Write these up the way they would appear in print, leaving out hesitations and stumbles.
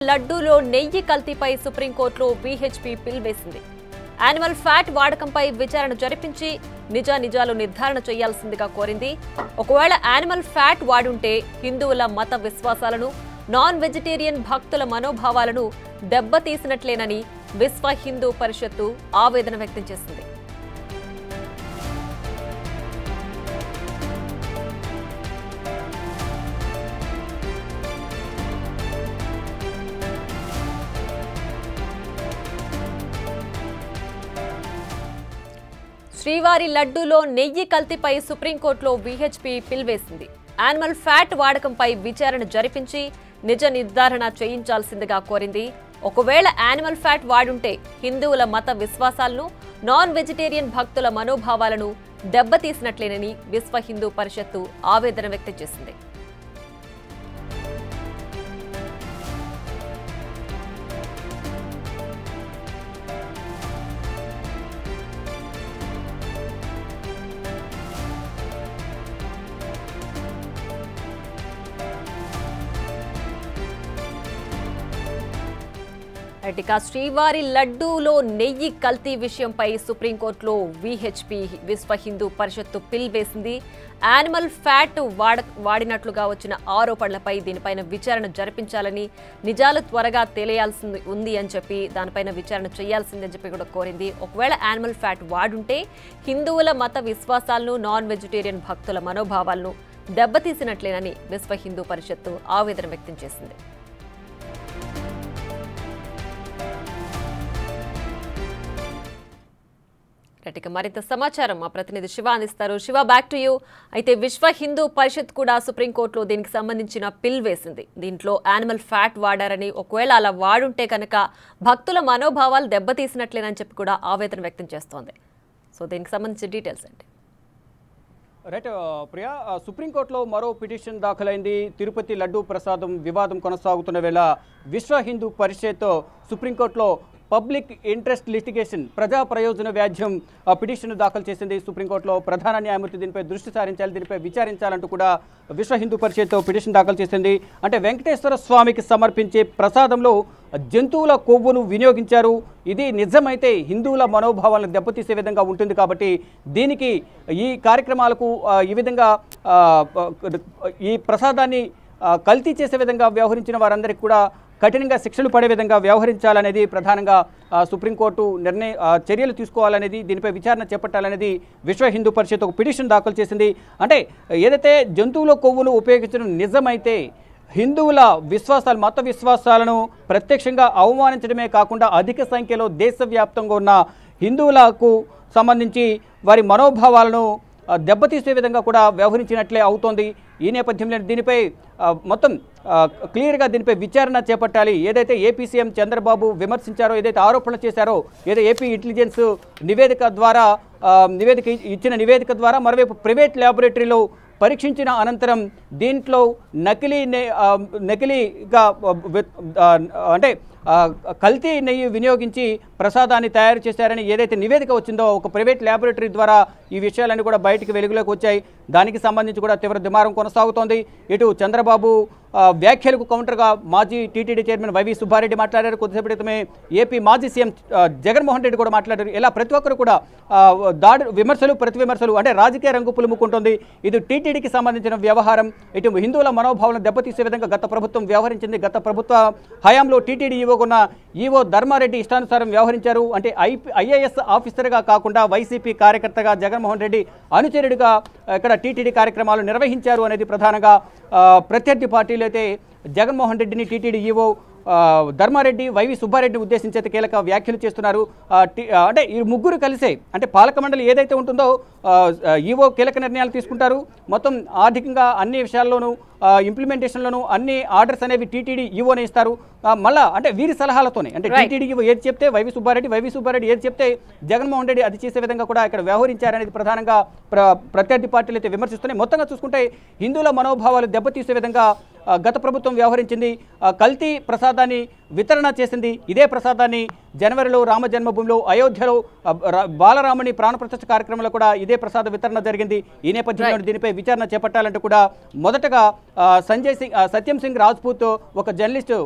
లడ్డూలో నెయ్యి కల్తీపై సుప్రీంకోర్టులో వీహెచ్పీ పిల్ వేసింది. యానిమల్ ఫ్యాట్ వాడకంపై విచారణ జరిపించి నిజాలు నిర్ధారణ చేయాల్సిందిగా కోరింది. ఒకవేళ యానిమల్ ఫ్యాట్ వాడుంటే హిందువుల మత విశ్వాసాలను, నాన్ వెజిటేరియన్ భక్తుల మనోభావాలను దెబ్బతీసినట్లేనని విశ్వ హిందూ పరిషత్తు ఆవేదన వ్యక్తం చేసింది. శ్రీవారి లడ్డూలో నెయ్యి కల్తీపై సుప్రీంకోర్టులో వీహెచ్పీ పిల్ వేసింది. యానిమల్ ఫ్యాట్ వాడకంపై విచారణ జరిపించి నిజ నిర్ధారణ చేయించాల్సిందిగా కోరింది. ఒకవేళ యానిమల్ ఫ్యాట్ వాడుంటే హిందువుల మత విశ్వాసాలను, నాన్ వెజిటేరియన్ భక్తుల మనోభావాలను దెబ్బతీసినట్లేనని విశ్వ హిందూ పరిషత్తు ఆవేదన వ్యక్తం చేసింది. శ్రీవారి లడ్డూలో నెయ్యి కల్తీ విషయంపై సుప్రీంకోర్టులో వీహెచ్పీ విశ్వ హిందూ పరిషత్తు పిల్ వేసింది. యానిమల్ ఫ్యాట్ వాడినట్లుగా వచ్చిన ఆరోపణలపై దీనిపైన విచారణ జరిపించాలని, నిజాలు త్వరగా తెలియాల్సింది ఉంది అని చెప్పి దానిపైన విచారణ చేయాల్సిందని చెప్పి కూడా కోరింది. ఒకవేళ యానిమల్ ఫ్యాట్ వాడుంటే హిందువుల మత విశ్వాసాలను, నాన్ వెజిటేరియన్ భక్తుల మనోభావాలను దెబ్బతీసినట్లేనని విశ్వ హిందూ పరిషత్తు ఆవేదన వ్యక్తం చేసింది. మరింత సమాచారం మా ప్రతినిధి శివ అందిస్తారు. Shiva, back to you. అయితే విశ్వ హిందూ పరిషత్ కూడా సుప్రీంకోర్టులో దీనికి సంబంధించిన పిల్ వేసింది. దీంట్లో యానిమల్ ఫ్యాట్ వాడారని, ఒకవేళ అలా వాడుంటే కనుక భక్తుల మనోభావాలు దెబ్బతీసినట్లేనని చెప్పి కూడా ఆవేదన వ్యక్తం చేస్తోంది. సో దీనికి సంబంధించిన డీటెయిల్స్ ఏంటి? రైట్ ప్రియా, సుప్రీంకోర్టులో మరో పిటిషన్ దాఖలైంది. తిరుపతి లడ్డూ ప్రసాదం వివాదం కొనసాగుతున్న వేళ విశ్వ హిందూ పరిషత్ సుప్రీంకోర్టులో పబ్లిక్ ఇంట్రెస్ట్ లిటిగేషన్, ప్రజా ప్రయోజన వ్యాజ్యం పిటిషన్ దాఖలు చేసింది. సుప్రీంకోర్టులో ప్రధాన న్యాయమూర్తి దీనిపై దృష్టి సారించాలి, దీనిపై విచారించాలంటూ కూడా విశ్వ హిందూ పరిషత్ పిటిషన్ దాఖలు చేసింది. అంటే వెంకటేశ్వర స్వామికి సమర్పించే ప్రసాదంలో జంతువుల కొవ్వును వినియోగించారు. ఇది నిజమైతే హిందువుల మనోభావాలను దెబ్బతీసే విధంగా ఉంటుంది. కాబట్టి దీనికి ఈ కార్యక్రమాలకు ఈ విధంగా ఈ ప్రసాదాన్ని కల్తీ చేసే విధంగా వ్యవహరించిన వారందరికీ కూడా కఠినంగా శిక్షలు పడే విధంగా వ్యవహరించాలనేది ప్రధానంగా సుప్రీంకోర్టు చర్యలు తీసుకోవాలనేది, దీనిపై విచారణ చేపట్టాలనేది విశ్వ హిందూ పరిషత్ ఒక పిటిషన్ దాఖలు చేసింది. అంటే ఏదైతే జంతువుల కొవ్వును ఉపయోగించడం నిజమైతే హిందువుల విశ్వాసాలు, మత విశ్వాసాలను ప్రత్యక్షంగా అవమానించడమే కాకుండా అధిక సంఖ్యలో దేశవ్యాప్తంగా ఉన్న హిందువులకు సంబంధించి వారి మనోభావాలను దెబ్బతీసే విధంగా కూడా వ్యవహరించినట్లే అవుతోంది. ఈ నేపథ్యంలో దీనిపై మొత్తం క్లియర్గా దీనిపై విచారణ చేపట్టాలి. ఏదైతే ఏపీ సీఎం చంద్రబాబు విమర్శించారో, ఏదైతే ఆరోపణలు చేశారో, ఏదో ఏపీ ఇంటెలిజెన్స్ ఇచ్చిన నివేదిక ద్వారా మరోవైపు ప్రైవేట్ ల్యాబొరేటరీలో పరీక్షించిన అనంతరం దీంట్లో నకిలీగా అంటే కల్తీ నెయ్యి వినియోగించి ప్రసాదాన్ని తయారు చేశారని ఏదైతే నివేదిక వచ్చిందో ఒక ప్రైవేట్ ల్యాబొరేటరీ ద్వారా ఈ విషయాలన్నీ కూడా బయటికి వెలుగులోకి వచ్చాయి. దానికి సంబంధించి కూడా తీవ్ర దుమారం కొనసాగుతోంది. ఇటు చంద్రబాబు వ్యాఖ్యలకు కౌంటర్గా మాజీ టీటీడీ చైర్మన్ వైవి సుబ్బారెడ్డి మాట్లాడారు. కొద్దిసేపటి క్రితమే ఏపీ మాజీ సీఎం జగన్మోహన్ రెడ్డి కూడా మాట్లాడారు. ఇలా ప్రతి ఒక్కరు కూడా ప్రతి విమర్శలు అంటే రాజకీయ రంగు పులుముకుంటుంది. ఇది టీటీడీకి సంబంధించిన వ్యవహారం. ఇటు హిందువుల మనోభావాలను దెబ్బతీసే విధంగా గత ప్రభుత్వం వ్యవహరించింది. గత ప్రభుత్వ హయాంలో టీటీడీ ఈవో ధర్మారెడ్డి ఇష్టానుసారం వ్యవహరించారు. అంటే ఐఏఎస్ ఆఫీసర్గా కాకుండా వైసీపీ కార్యకర్తగా జగన్మోహన్ రెడ్డి అనుచరుడిగా ఇక్కడ టీటీడీ కార్యక్రమాలు నిర్వహించారు అనేది ప్రధానంగా ప్రత్యర్థి పార్టీలు అయితే జగన్మోహన్ రెడ్డిని, టీటీడీ ఈవో ధర్మారెడ్డి, వైవి సుబ్బారెడ్డిని ఉద్దేశించి అయితే కీలక వ్యాఖ్యలు చేస్తున్నారు. అంటే ఈ ముగ్గురు కలిసే అంటే పాలక మండలి ఏదైతే ఉంటుందో ఈవో కీలక నిర్ణయాలు తీసుకుంటారు. మొత్తం ఆర్థికంగా అన్ని విషయాల్లోనూ ఇంప్లిమెంటేషన్లోనూ అన్ని ఆర్డర్స్ అనేవి టీటీడీ ఈవోనే ఇస్తారు. మళ్ళా అంటే వీరి సలహాలతోనే, అంటే టీటీడీ ఈవో ఏది చెప్తే వైవి సుబ్బారెడ్డి ఏది చెప్తే జగన్మోహన్ రెడ్డి అది చేసే విధంగా కూడా ఇక్కడ వ్యవహరించారనేది ప్రధానంగా ప్రత్యర్థి పార్టీలు అయితే విమర్శిస్తున్నాయి. మొత్తంగా చూసుకుంటే హిందువుల మనోభావాలు దెబ్బతీసే విధంగా గత ప్రభుత్వం వ్యవహరించింది. కల్తీ ప్రసాదాన్ని వితరణ చేసింది. ఇదే ప్రసాదాన్ని జనవరిలో రామ జన్మభూమిలో అయోధ్యలో బాలరాముని ప్రాణప్రతిష్ఠ కార్యక్రమంలో కూడా ఇదే ప్రసాద వితరణ జరిగింది. ఈ నేపథ్యంలో దీనిపై విచారణ చేపట్టాలంటూ కూడా మొదటగా సత్యం సింగ్ రాజ్పూత్ ఒక జర్నలిస్టు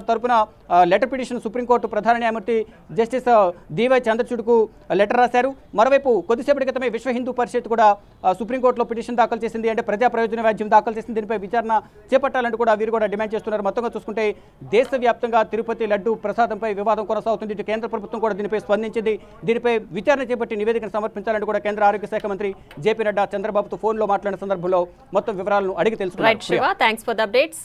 తరపున లెటర్ పిటిషన్ సుప్రీంకోర్టు ప్రధాన న్యాయమూర్తి జస్టిస్ డివై చంద్రచూడ్కు లెటర్ రాశారు. మరోవైపు కొద్దిసేపటి క్రితమే విశ్వ హిందూ పరిషత్ కూడా సుప్రీంకోర్టులో పిటిషన్ దాఖలు చేసింది. అంటే ప్రజా ప్రయోజన వ్యాజ్యం దాఖలు చేసింది. దీనిపై విచారణ చేపట్టాలంటూ కూడా వీరు కూడా డిమాండ్ చేస్తున్నారు. మొత్తంగా చూసుకుంటే దేశవ్యాప్తంగా తిరుపతి లడ్డు ప్రసాదంపై వివాదం కొనసాగుతుంది. ఇటు కేంద్ర ప్రభుత్వం కూడా దీనిపై స్పందించింది. దీనిపై విచారణ చేపట్టి నివేదికను సమర్పించాలంటూ కూడా కేంద్ర ఆరోగ్య శాఖ మంత్రి జేపీ నడ్డా చంద్రబాబుతో ఫోన్లో మాట్లాడిన సందర్భంలో మొత్తం వివరాలను అడిగి తెలుసుకున్నారు. Thanks for the updates.